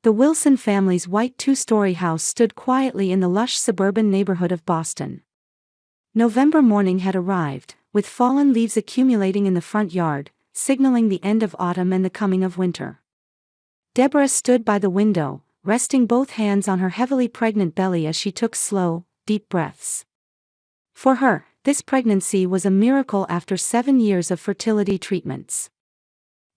The Wilson family's white two-story house stood quietly in the lush suburban neighborhood of Boston. November morning had arrived, with fallen leaves accumulating in the front yard, signaling the end of autumn and the coming of winter. Deborah stood by the window, resting both hands on her heavily pregnant belly as she took slow, deep breaths. For her, this pregnancy was a miracle after 7 years of fertility treatments.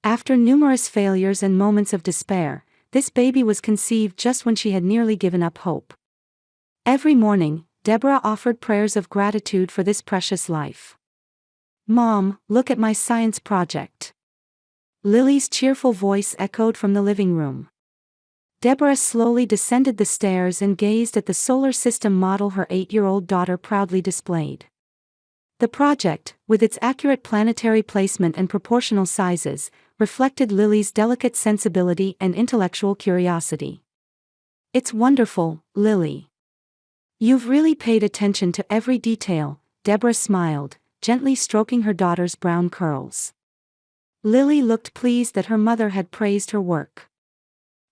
After numerous failures and moments of despair, this baby was conceived just when she had nearly given up hope. Every morning, Deborah offered prayers of gratitude for this precious life. "Mom, look at my science project." Lily's cheerful voice echoed from the living room. Deborah slowly descended the stairs and gazed at the solar system model her 8-year-old daughter proudly displayed. The project, with its accurate planetary placement and proportional sizes, reflected Lily's delicate sensibility and intellectual curiosity. "It's wonderful, Lily. You've really paid attention to every detail," Deborah smiled, gently stroking her daughter's brown curls. Lily looked pleased that her mother had praised her work.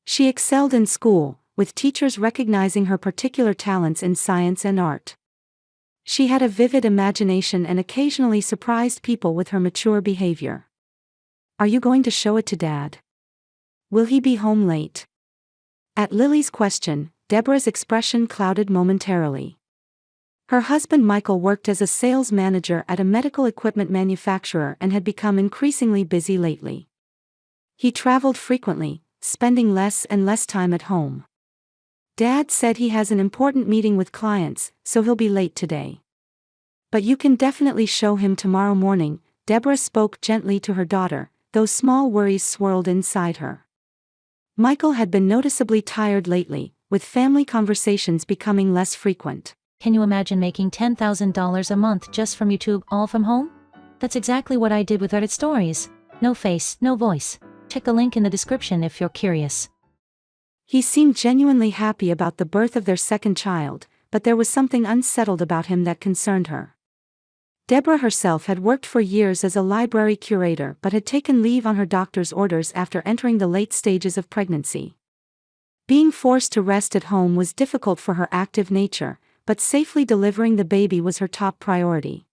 She excelled in school, with teachers recognizing her particular talents in science and art. She had a vivid imagination and occasionally surprised people with her mature behavior. "Are you going to show it to Dad? Will he be home late?" At Lily's question, Deborah's expression clouded momentarily. Her husband Michael worked as a sales manager at a medical equipment manufacturer and had become increasingly busy lately. He traveled frequently, spending less and less time at home. "Dad said he has an important meeting with clients, so he'll be late today. But you can definitely show him tomorrow morning," Deborah spoke gently to her daughter, though small worries swirled inside her. Michael had been noticeably tired lately, with family conversations becoming less frequent. "Can you imagine making $10,000 a month just from YouTube, all from home? That's exactly what I did with Reddit Stories. No face, no voice. Check the link in the description if you're curious." He seemed genuinely happy about the birth of their second child, but there was something unsettled about him that concerned her. Deborah herself had worked for years as a library curator but had taken leave on her doctor's orders after entering the late stages of pregnancy. Being forced to rest at home was difficult for her active nature, but safely delivering the baby was her top priority.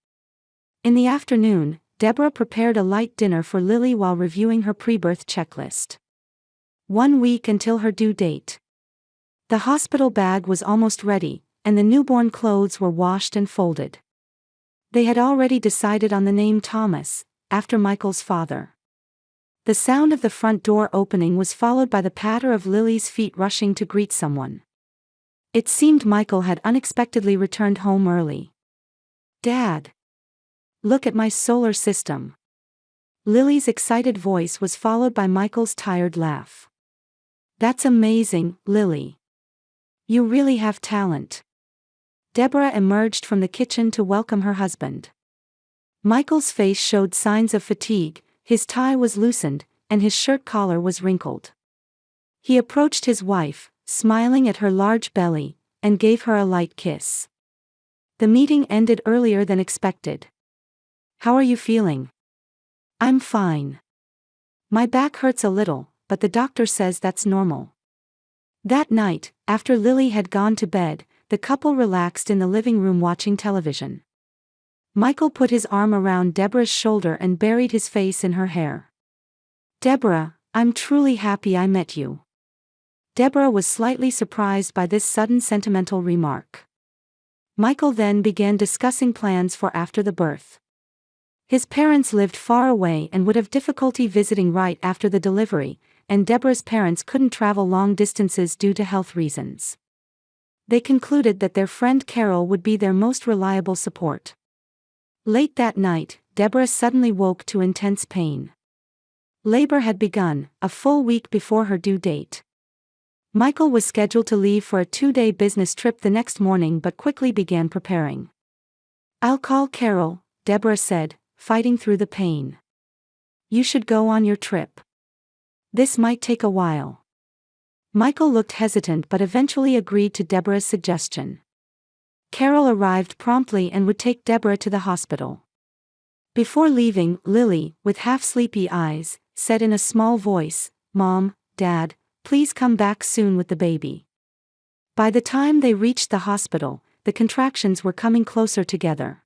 In the afternoon, Deborah prepared a light dinner for Lily while reviewing her pre-birth checklist. 1 week until her due date. The hospital bag was almost ready, and the newborn clothes were washed and folded. They had already decided on the name Thomas, after Michael's father. The sound of the front door opening was followed by the patter of Lily's feet rushing to greet someone. It seemed Michael had unexpectedly returned home early. "Dad! Look at my solar system." Lily's excited voice was followed by Michael's tired laugh. "That's amazing, Lily. You really have talent." Deborah emerged from the kitchen to welcome her husband. Michael's face showed signs of fatigue, his tie was loosened, and his shirt collar was wrinkled. He approached his wife, smiling at her large belly, and gave her a light kiss. The meeting ended earlier than expected. "How are you feeling?" "I'm fine. My back hurts a little, but the doctor says that's normal." That night, after Lily had gone to bed, the couple relaxed in the living room watching television. Michael put his arm around Deborah's shoulder and buried his face in her hair. "Deborah, I'm truly happy I met you." Deborah was slightly surprised by this sudden sentimental remark. Michael then began discussing plans for after the birth. His parents lived far away and would have difficulty visiting right after the delivery, and Deborah's parents couldn't travel long distances due to health reasons. They concluded that their friend Carol would be their most reliable support. Late that night, Deborah suddenly woke to intense pain. Labor had begun, a full week before her due date. Michael was scheduled to leave for a 2-day business trip the next morning but quickly began preparing. "I'll call Carol," Deborah said, fighting through the pain. "You should go on your trip. This might take a while." Michael looked hesitant but eventually agreed to Deborah's suggestion. Carol arrived promptly and would take Deborah to the hospital. Before leaving, Lily, with half-sleepy eyes, said in a small voice, "Mom, Dad, please come back soon with the baby. By the time they reached the hospital, the contractions were coming closer together.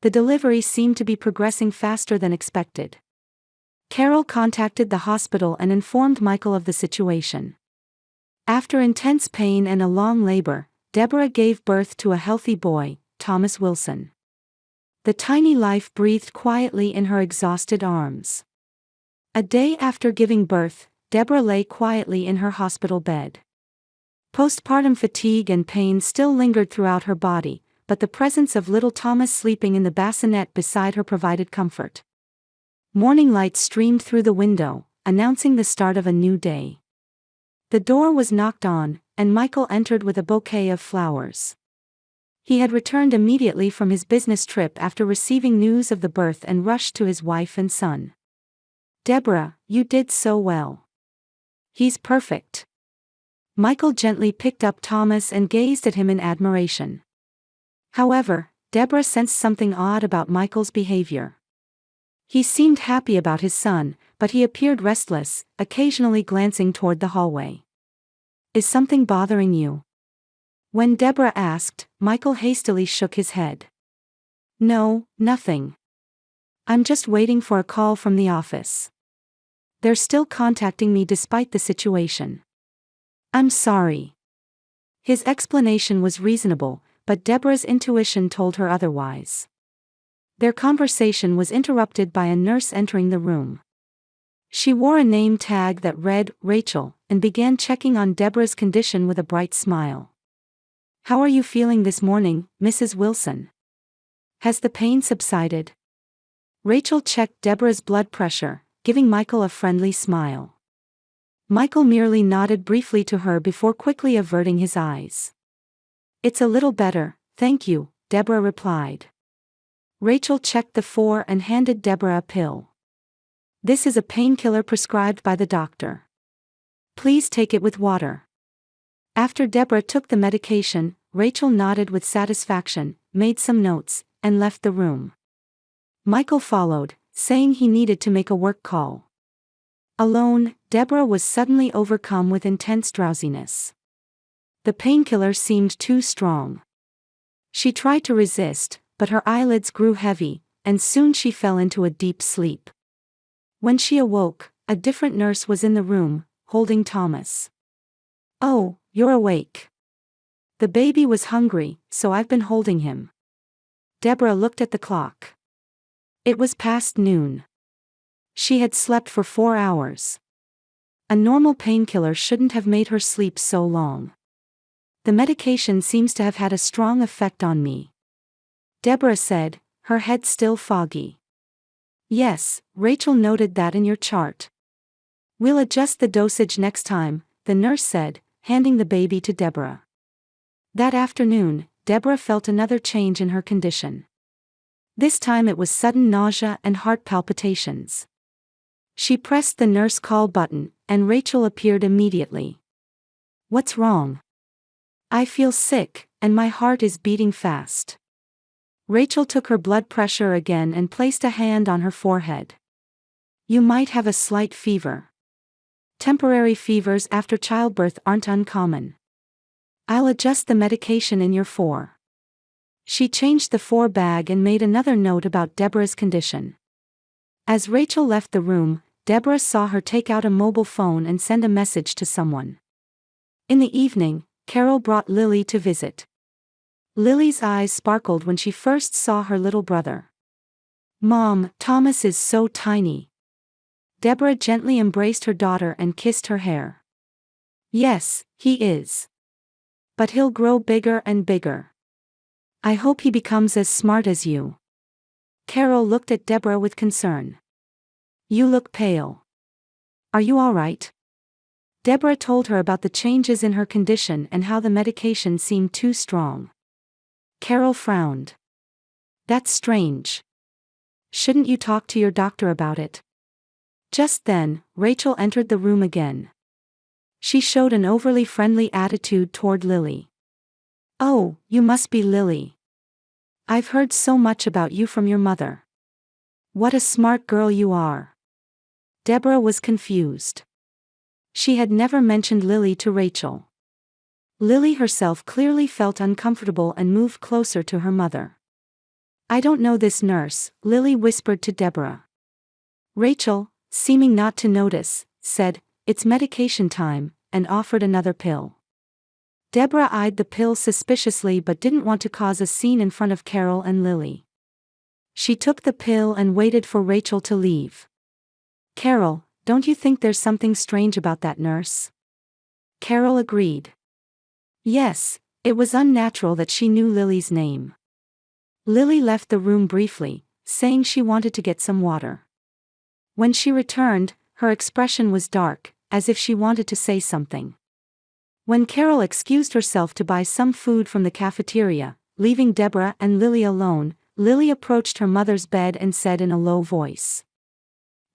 The delivery seemed to be progressing faster than expected. Carol contacted the hospital and informed Michael of the situation. After intense pain and a long labor, Deborah gave birth to a healthy boy, Thomas Wilson. The tiny life breathed quietly in her exhausted arms. A day after giving birth, Deborah lay quietly in her hospital bed. Postpartum fatigue and pain still lingered throughout her body, but the presence of little Thomas sleeping in the bassinet beside her provided comfort. Morning light streamed through the window, announcing the start of a new day. The door was knocked on, and Michael entered with a bouquet of flowers. He had returned immediately from his business trip after receiving news of the birth and rushed to his wife and son. "Deborah, you did so well. He's perfect." Michael gently picked up Thomas and gazed at him in admiration. However, Deborah sensed something odd about Michael's behavior. He seemed happy about his son, but he appeared restless, occasionally glancing toward the hallway. "Is something bothering you?" When Deborah asked, Michael hastily shook his head. "No, nothing. I'm just waiting for a call from the office. They're still contacting me despite the situation. I'm sorry." His explanation was reasonable, but Deborah's intuition told her otherwise. Their conversation was interrupted by a nurse entering the room. She wore a name tag that read, Rachel, and began checking on Deborah's condition with a bright smile. "How are you feeling this morning, Mrs. Wilson? Has the pain subsided?" Rachel checked Deborah's blood pressure, giving Michael a friendly smile. Michael merely nodded briefly to her before quickly averting his eyes. "It's a little better, thank you," Deborah replied. Rachel checked the 4 and handed Deborah a pill. "This is a painkiller prescribed by the doctor. Please take it with water." After Deborah took the medication, Rachel nodded with satisfaction, made some notes, and left the room. Michael followed, saying he needed to make a work call. Alone, Deborah was suddenly overcome with intense drowsiness. The painkiller seemed too strong. She tried to resist, but her eyelids grew heavy, and soon she fell into a deep sleep. When she awoke, a different nurse was in the room, holding Thomas. "Oh, you're awake. The baby was hungry, so I've been holding him." Deborah looked at the clock. It was past noon. She had slept for 4 hours. A normal painkiller shouldn't have made her sleep so long. "The medication seems to have had a strong effect on me," Deborah said, her head still foggy. "Yes, Rachel noted that in your chart. We'll adjust the dosage next time," the nurse said, handing the baby to Deborah. That afternoon, Deborah felt another change in her condition. This time it was sudden nausea and heart palpitations. She pressed the nurse call button, and Rachel appeared immediately. "What's wrong?" "I feel sick, and my heart is beating fast." Rachel took her blood pressure again and placed a hand on her forehead. "You might have a slight fever. Temporary fevers after childbirth aren't uncommon. I'll adjust the medication in your 4." She changed the 4 bag and made another note about Deborah's condition. As Rachel left the room, Deborah saw her take out a mobile phone and send a message to someone. In the evening, Carol brought Lily to visit. Lily's eyes sparkled when she first saw her little brother. "Mom, Thomas is so tiny." Deborah gently embraced her daughter and kissed her hair. "Yes, he is. But he'll grow bigger and bigger. I hope he becomes as smart as you." Carol looked at Deborah with concern. "You look pale. Are you all right?" Deborah told her about the changes in her condition and how the medication seemed too strong. Carol frowned. "That's strange. Shouldn't you talk to your doctor about it?" Just then, Rachel entered the room again. She showed an overly friendly attitude toward Lily. "Oh, you must be Lily. I've heard so much about you from your mother. What a smart girl you are." Deborah was confused. She had never mentioned Lily to Rachel. Lily herself clearly felt uncomfortable and moved closer to her mother. "I don't know this nurse," Lily whispered to Deborah. Rachel, seeming not to notice, said, "It's medication time," and offered another pill. Deborah eyed the pill suspiciously but didn't want to cause a scene in front of Carol and Lily. She took the pill and waited for Rachel to leave. "Carol, don't you think there's something strange about that nurse?" Carol agreed. Yes, it was unnatural that she knew Lily's name. Lily left the room briefly, saying she wanted to get some water. When she returned, her expression was dark, as if she wanted to say something. When Carol excused herself to buy some food from the cafeteria, leaving Deborah and Lily alone, Lily approached her mother's bed and said in a low voice,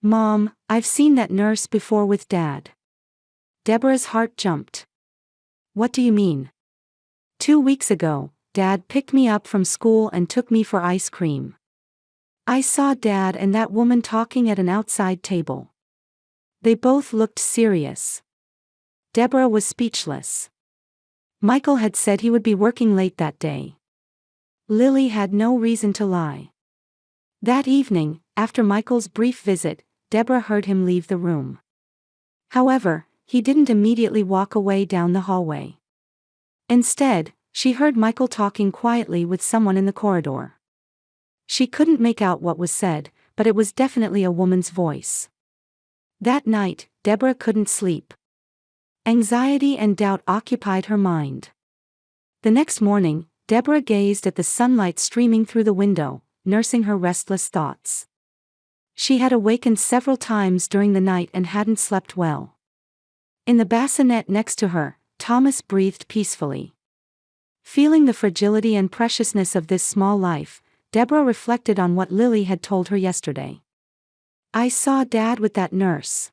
"Mom, I've seen that nurse before with Dad." Deborah's heart jumped. "What do you mean?" "2 weeks ago, Dad picked me up from school and took me for ice cream. I saw Dad and that woman talking at an outside table. They both looked serious." Deborah was speechless. Michael had said he would be working late that day. Lily had no reason to lie. That evening, after Michael's brief visit, Deborah heard him leave the room. However, he didn't immediately walk away down the hallway. Instead, she heard Michael talking quietly with someone in the corridor. She couldn't make out what was said, but it was definitely a woman's voice. That night, Deborah couldn't sleep. Anxiety and doubt occupied her mind. The next morning, Deborah gazed at the sunlight streaming through the window, nursing her restless thoughts. She had awakened several times during the night and hadn't slept well. In the bassinet next to her, Thomas breathed peacefully. Feeling the fragility and preciousness of this small life, Deborah reflected on what Lily had told her yesterday. "I saw Dad with that nurse."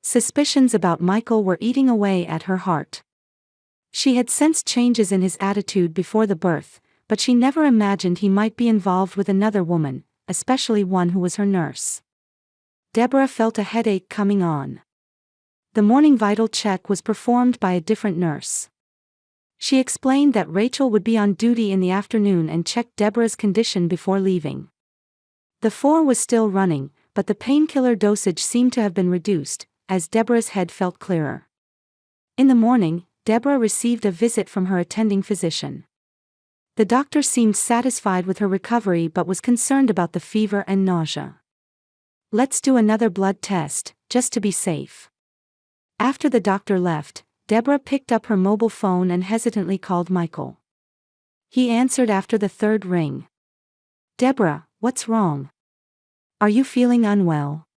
Suspicions about Michael were eating away at her heart. She had sensed changes in his attitude before the birth, but she never imagined he might be involved with another woman, especially one who was her nurse. Deborah felt a headache coming on. The morning vital check was performed by a different nurse. She explained that Rachel would be on duty in the afternoon and checked Deborah's condition before leaving. The 4 was still running, but the painkiller dosage seemed to have been reduced, as Deborah's head felt clearer. In the morning, Deborah received a visit from her attending physician. The doctor seemed satisfied with her recovery but was concerned about the fever and nausea. "Let's do another blood test, just to be safe." After the doctor left, Deborah picked up her mobile phone and hesitantly called Michael. He answered after the 3rd ring. "Deborah, what's wrong? Are you feeling unwell?"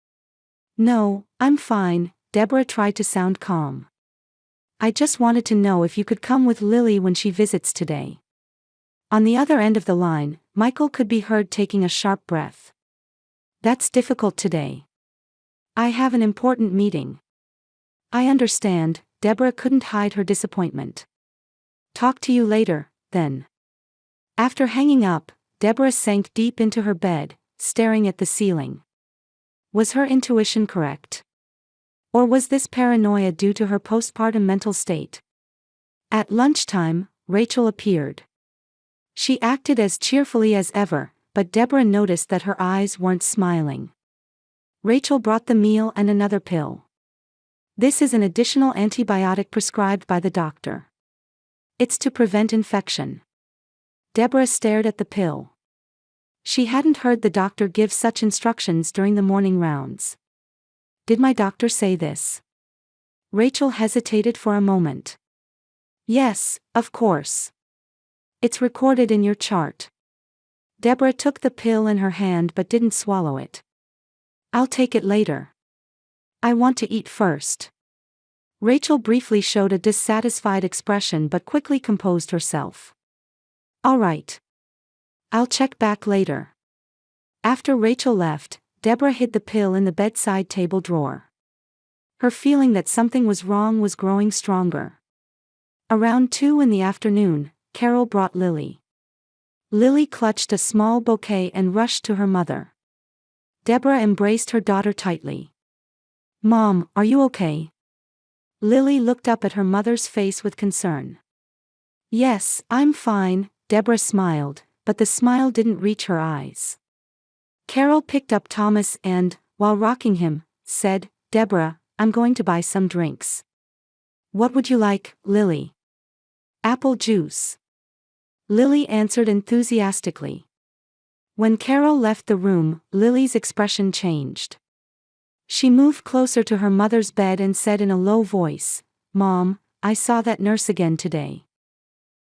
"No, I'm fine," Deborah tried to sound calm. "I just wanted to know if you could come with Lily when she visits today." On the other end of the line, Michael could be heard taking a sharp breath. "That's difficult today. I have an important meeting." "I understand," Deborah couldn't hide her disappointment. "Talk to you later, then." After hanging up, Deborah sank deep into her bed, staring at the ceiling. Was her intuition correct? Or was this paranoia due to her postpartum mental state? At lunchtime, Rachel appeared. She acted as cheerfully as ever, but Deborah noticed that her eyes weren't smiling. Rachel brought the meal and another pill. "This is an additional antibiotic prescribed by the doctor. It's to prevent infection." Deborah stared at the pill. She hadn't heard the doctor give such instructions during the morning rounds. "Did my doctor say this?" Rachel hesitated for a moment. "Yes, of course. It's recorded in your chart." Deborah took the pill in her hand but didn't swallow it. "I'll take it later. I want to eat first." Rachel briefly showed a dissatisfied expression but quickly composed herself. "All right. I'll check back later." After Rachel left, Deborah hid the pill in the bedside table drawer. Her feeling that something was wrong was growing stronger. Around 2 in the afternoon, Carol brought Lily. Lily clutched a small bouquet and rushed to her mother. Deborah embraced her daughter tightly. "Mom, are you okay?" Lily looked up at her mother's face with concern. Yes, I'm fine, Deborah smiled, but the smile didn't reach her eyes. Carol picked up Thomas and, while rocking him, said, Deborah, I'm going to buy some drinks. What would you like, Lily? Apple juice. Lily answered enthusiastically. When Carol left the room, Lily's expression changed. She moved closer to her mother's bed and said in a low voice, Mom, I saw that nurse again today.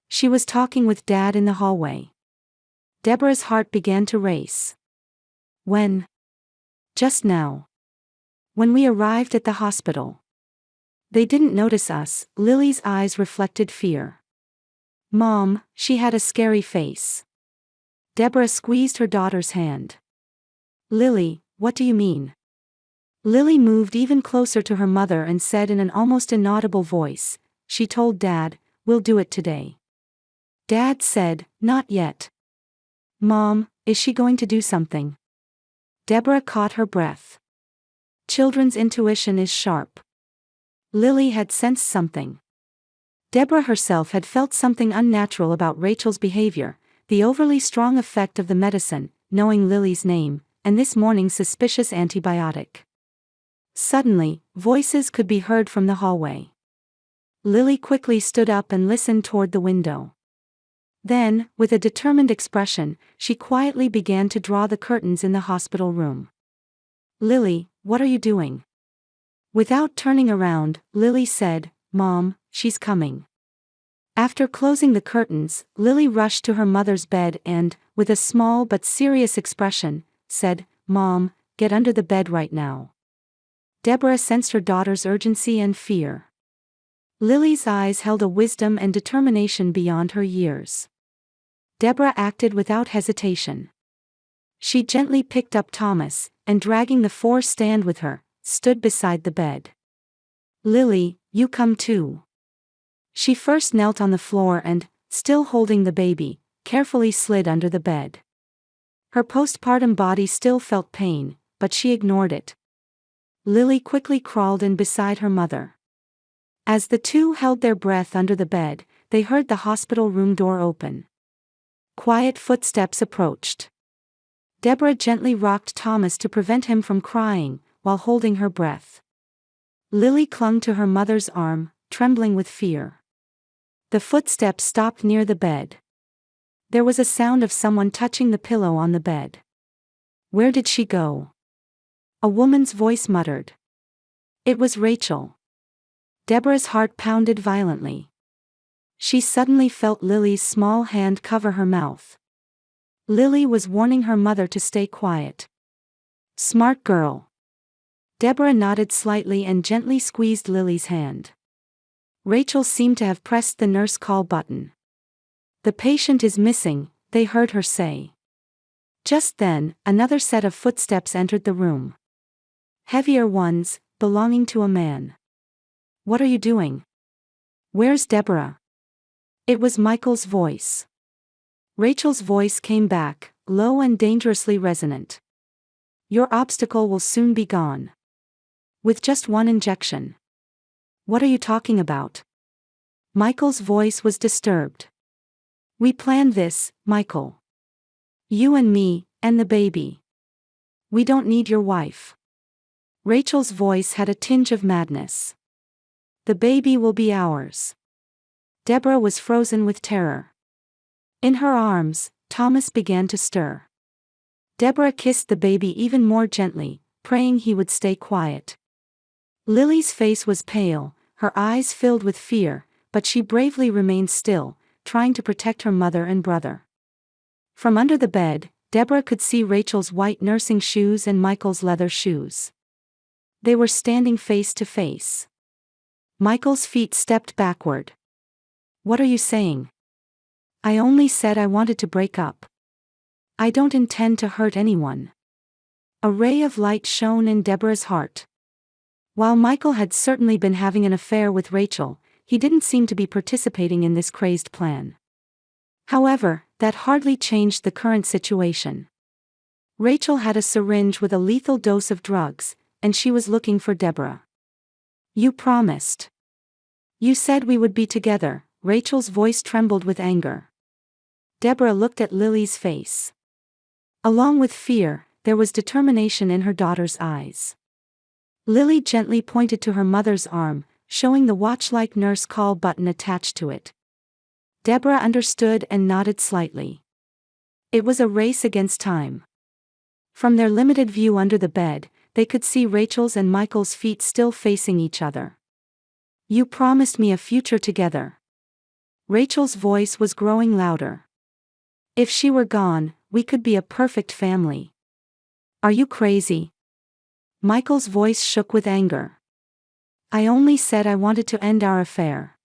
She was talking with Dad in the hallway. Deborah's heart began to race. When? Just now. When we arrived at the hospital. They didn't notice us, Lily's eyes reflected fear. Mom, she had a scary face. Deborah squeezed her daughter's hand. Lily, what do you mean? Lily moved even closer to her mother and said in an almost inaudible voice, she told Dad, we'll do it today. Dad said, not yet. Mom, is she going to do something? Deborah caught her breath. Children's intuition is sharp. Lily had sensed something. Deborah herself had felt something unnatural about Rachel's behavior, the overly strong effect of the medicine, knowing Lily's name, and this morning's suspicious antibiotic. Suddenly, voices could be heard from the hallway. Lily quickly stood up and listened toward the window. Then, with a determined expression, she quietly began to draw the curtains in the hospital room. Lily, what are you doing? Without turning around, Lily said, Mom, she's coming. After closing the curtains, Lily rushed to her mother's bed and, with a small but serious expression, said, Mom, get under the bed right now. Deborah sensed her daughter's urgency and fear. Lily's eyes held a wisdom and determination beyond her years. Deborah acted without hesitation. She gently picked up Thomas, and dragging the four stand with her, stood beside the bed. Lily, you come too. She first knelt on the floor and, still holding the baby, carefully slid under the bed. Her postpartum body still felt pain, but she ignored it. Lily quickly crawled in beside her mother. As the two held their breath under the bed, they heard the hospital room door open. Quiet footsteps approached. Deborah gently rocked Thomas to prevent him from crying, while holding her breath. Lily clung to her mother's arm, trembling with fear. The footsteps stopped near the bed. There was a sound of someone touching the pillow on the bed. Where did she go? A woman's voice muttered. It was Rachel. Deborah's heart pounded violently. She suddenly felt Lily's small hand cover her mouth. Lily was warning her mother to stay quiet. Smart girl. Deborah nodded slightly and gently squeezed Lily's hand. Rachel seemed to have pressed the nurse call button. The patient is missing, they heard her say. Just then, another set of footsteps entered the room. Heavier ones, belonging to a man. What are you doing? Where's Deborah? It was Michael's voice. Rachel's voice came back, low and dangerously resonant. Your obstacle will soon be gone. With just one injection. What are you talking about? Michael's voice was disturbed. We planned this, Michael. You and me, and the baby. We don't need your wife. Rachel's voice had a tinge of madness. The baby will be ours. Deborah was frozen with terror. In her arms, Thomas began to stir. Deborah kissed the baby even more gently, praying he would stay quiet. Lily's face was pale, her eyes filled with fear, but she bravely remained still, trying to protect her mother and brother. From under the bed, Deborah could see Rachel's white nursing shoes and Michael's leather shoes. They were standing face to face. Michael's feet stepped backward. What are you saying? I only said I wanted to break up. I don't intend to hurt anyone. A ray of light shone in Deborah's heart. While Michael had certainly been having an affair with Rachel, he didn't seem to be participating in this crazed plan. However, that hardly changed the current situation. Rachel had a syringe with a lethal dose of drugs, and she was looking for Deborah. You promised. You said we would be together. Rachel's voice trembled with anger. Deborah looked at Lily's face. Along with fear, there was determination in her daughter's eyes. Lily gently pointed to her mother's arm, showing the watch-like nurse call button attached to it. Deborah understood and nodded slightly. It was a race against time. From their limited view under the bed, they could see Rachel's and Michael's feet still facing each other. You promised me a future together. Rachel's voice was growing louder. If she were gone, we could be a perfect family. Are you crazy? Michael's voice shook with anger. I only said I wanted to end our affair.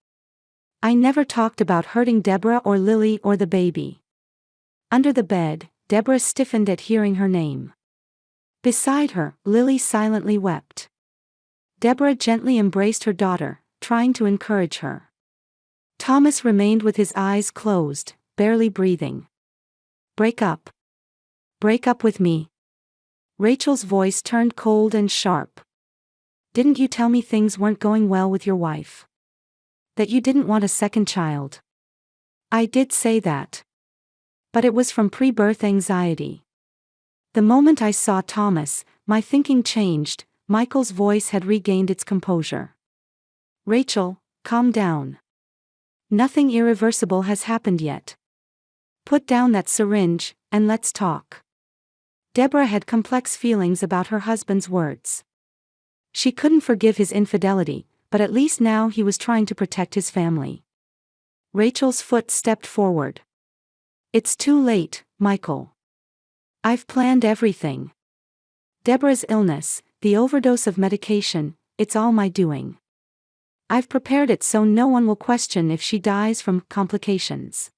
I never talked about hurting Deborah or Lily or the baby. Under the bed, Deborah stiffened at hearing her name. Beside her, Lily silently wept. Deborah gently embraced her daughter, trying to encourage her. Thomas remained with his eyes closed, barely breathing. Break up. Break up with me. Rachel's voice turned cold and sharp. Didn't you tell me things weren't going well with your wife? That you didn't want a second child? I did say that. But it was from pre-birth anxiety. The moment I saw Thomas, my thinking changed. Michael's voice had regained its composure. Rachel, calm down. Nothing irreversible has happened yet. Put down that syringe, and let's talk. Deborah had complex feelings about her husband's words. She couldn't forgive his infidelity, but at least now he was trying to protect his family. Rachel's foot stepped forward. It's too late, Michael. I've planned everything. Deborah's illness, the overdose of medication, it's all my doing. I've prepared it so no one will question if she dies from complications.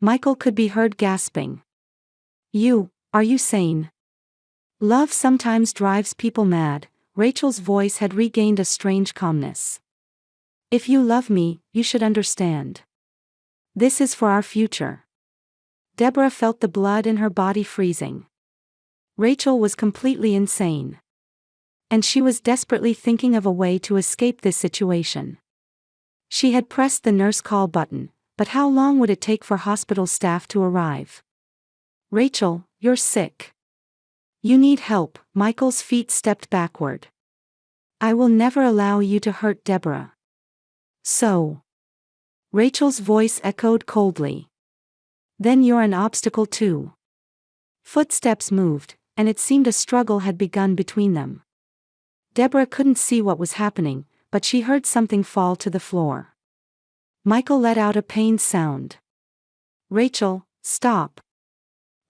Michael could be heard gasping. Are you sane? Love sometimes drives people mad. Rachel's voice had regained a strange calmness. If you love me, you should understand. This is for our future. Deborah felt the blood in her body freezing. Rachel was completely insane. And she was desperately thinking of a way to escape this situation. She had pressed the nurse call button, but how long would it take for hospital staff to arrive? Rachel, you're sick. You need help. Michael's feet stepped backward. I will never allow you to hurt Deborah. So. Rachel's voice echoed coldly. Then you're an obstacle too. Footsteps moved, and it seemed a struggle had begun between them. Deborah couldn't see what was happening, but she heard something fall to the floor. Michael let out a pained sound. Rachel, stop.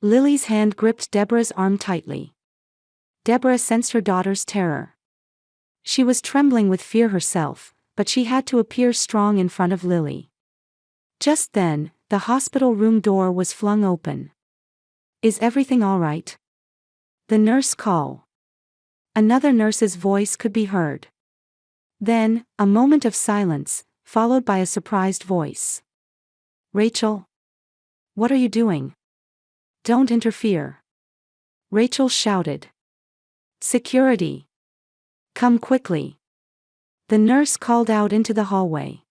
Lily's hand gripped Deborah's arm tightly. Deborah sensed her daughter's terror. She was trembling with fear herself, but she had to appear strong in front of Lily. Just then, the hospital room door was flung open. Is everything all right? The nurse called. Another nurse's voice could be heard. Then, a moment of silence, followed by a surprised voice. Rachel? What are you doing? Don't interfere. Rachel shouted. Security. Come quickly. The nurse called out into the hallway.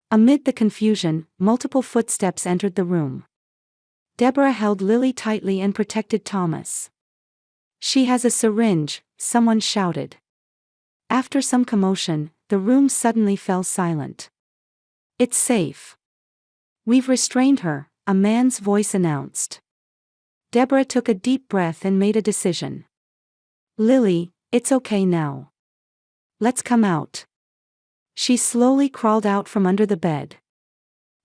Amid the confusion, multiple footsteps entered the room. Deborah held Lily tightly and protected Thomas. She has a syringe, someone shouted. After some commotion, the room suddenly fell silent. It's safe. We've restrained her, a man's voice announced. Deborah took a deep breath and made a decision. Lily, it's okay now. Let's come out. She slowly crawled out from under the bed.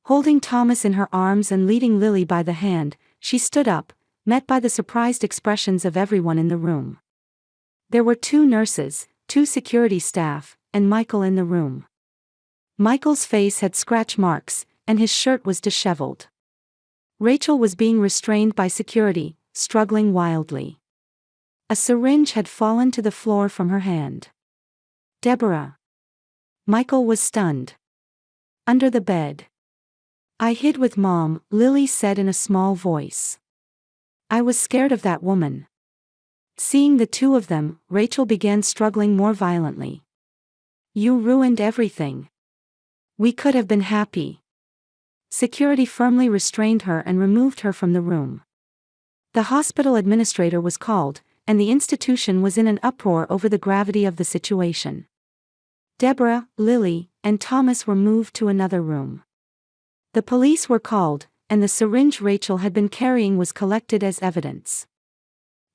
Holding Thomas in her arms and leading Lily by the hand, she stood up, met by the surprised expressions of everyone in the room. There were 2 nurses, 2 security staff, and Michael in the room. Michael's face had scratch marks, and his shirt was disheveled. Rachel was being restrained by security, struggling wildly. A syringe had fallen to the floor from her hand. Deborah. Michael was stunned. Under the bed. I hid with Mom, Lily said in a small voice. I was scared of that woman. Seeing the 2 of them, Rachel began struggling more violently. You ruined everything. We could have been happy. Security firmly restrained her and removed her from the room. The hospital administrator was called, and the institution was in an uproar over the gravity of the situation. Deborah, Lily, and Thomas were moved to another room. The police were called, and the syringe Rachel had been carrying was collected as evidence.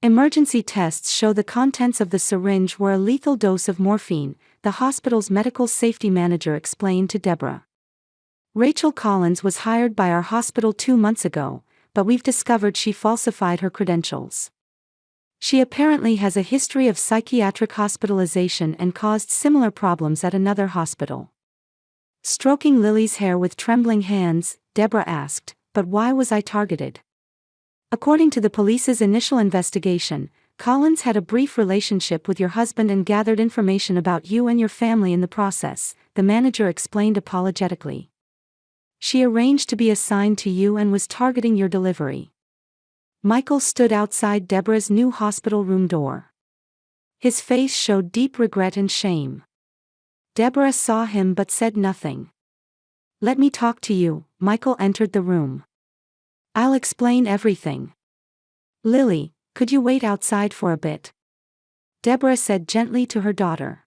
Emergency tests show the contents of the syringe were a lethal dose of morphine, the hospital's medical safety manager explained to Deborah. Rachel Collins was hired by our hospital 2 months ago, but we've discovered she falsified her credentials. She apparently has a history of psychiatric hospitalization and caused similar problems at another hospital. Stroking Lily's hair with trembling hands, Deborah asked, "But why was I targeted?" According to the police's initial investigation, Collins had a brief relationship with your husband and gathered information about you and your family in the process, the manager explained apologetically. She arranged to be assigned to you and was targeting your delivery. Michael stood outside Deborah's new hospital room door. His face showed deep regret and shame. Deborah saw him but said nothing. "Let me talk to you." Michael entered the room. "I'll explain everything." "Lily, could you wait outside for a bit?" Deborah said gently to her daughter.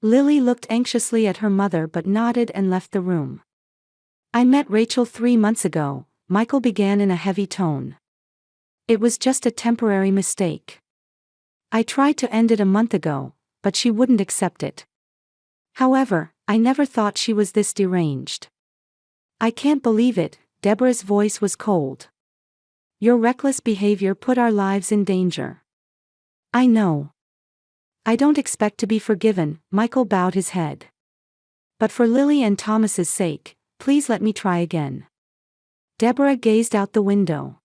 Lily looked anxiously at her mother but nodded and left the room. "I met Rachel 3 months ago," Michael began in a heavy tone. "It was just a temporary mistake. I tried to end it a month ago, but she wouldn't accept it. However, I never thought she was this deranged." "I can't believe it," Deborah's voice was cold. "Your reckless behavior put our lives in danger." "I know. I don't expect to be forgiven," Michael bowed his head. "But for Lily and Thomas's sake, please let me try again." Deborah gazed out the window.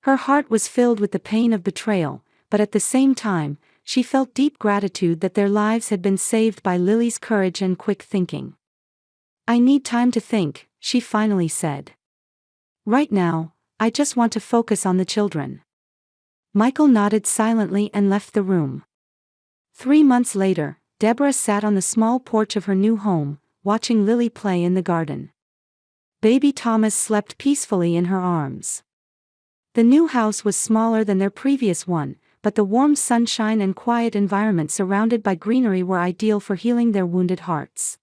Her heart was filled with the pain of betrayal, but at the same time, she felt deep gratitude that their lives had been saved by Lily's courage and quick thinking. "I need time to think," she finally said. "Right now, I just want to focus on the children." Michael nodded silently and left the room. 3 months later, Deborah sat on the small porch of her new home, watching Lily play in the garden. Baby Thomas slept peacefully in her arms. The new house was smaller than their previous one, but the warm sunshine and quiet environment surrounded by greenery were ideal for healing their wounded hearts.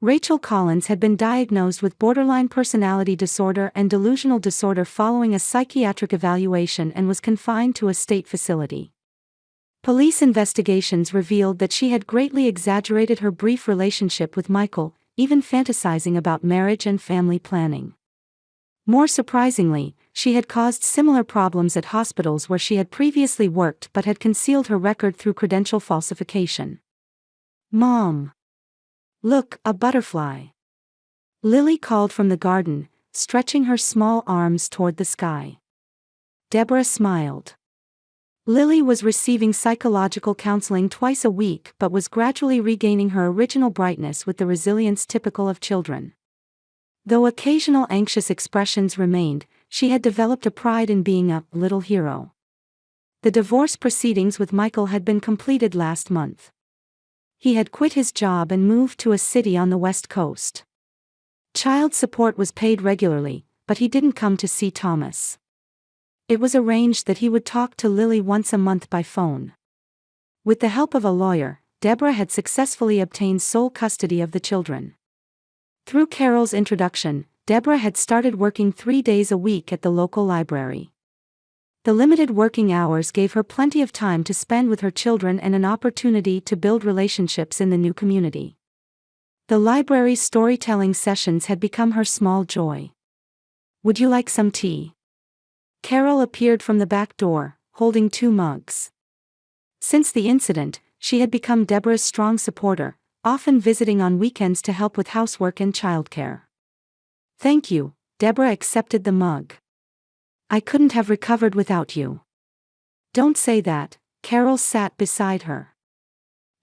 Rachel Collins had been diagnosed with borderline personality disorder and delusional disorder following a psychiatric evaluation and was confined to a state facility. Police investigations revealed that she had greatly exaggerated her brief relationship with Michael, even fantasizing about marriage and family planning. More surprisingly, she had caused similar problems at hospitals where she had previously worked but had concealed her record through credential falsification. "Mom! Look, a butterfly!" Lily called from the garden, stretching her small arms toward the sky. Deborah smiled. Lily was receiving psychological counseling twice a week but was gradually regaining her original brightness with the resilience typical of children. Though occasional anxious expressions remained, she had developed a pride in being a little hero. The divorce proceedings with Michael had been completed last month. He had quit his job and moved to a city on the West Coast. Child support was paid regularly, but he didn't come to see Thomas. It was arranged that he would talk to Lily once a month by phone. With the help of a lawyer, Deborah had successfully obtained sole custody of the children. Through Carol's introduction, Deborah had started working 3 days a week at the local library. The limited working hours gave her plenty of time to spend with her children and an opportunity to build relationships in the new community. The library's storytelling sessions had become her small joy. "Would you like some tea?" Carol appeared from the back door, holding 2 mugs. Since the incident, she had become Deborah's strong supporter, often visiting on weekends to help with housework and childcare. "Thank you," Deborah accepted the mug. "I couldn't have recovered without you." "Don't say that," Carol sat beside her.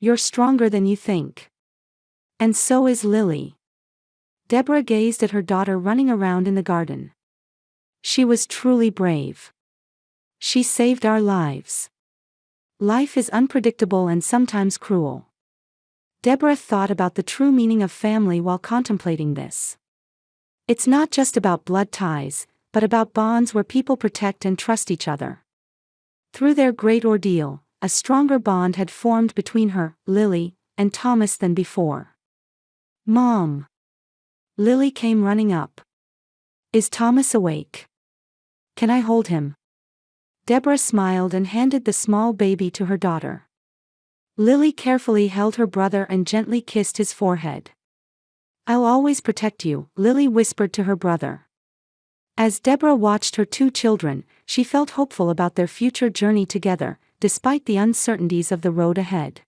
"You're stronger than you think. And so is Lily." Deborah gazed at her daughter running around in the garden. She was truly brave. She saved our lives. Life is unpredictable and sometimes cruel. Deborah thought about the true meaning of family while contemplating this. It's not just about blood ties, but about bonds where people protect and trust each other. Through their great ordeal, a stronger bond had formed between her, Lily, and Thomas than before. "Mom!" Lily came running up. "Is Thomas awake? Can I hold him?" Deborah smiled and handed the small baby to her daughter. Lily carefully held her brother and gently kissed his forehead. "I'll always protect you," Lily whispered to her brother. As Deborah watched her two children, she felt hopeful about their future journey together, despite the uncertainties of the road ahead.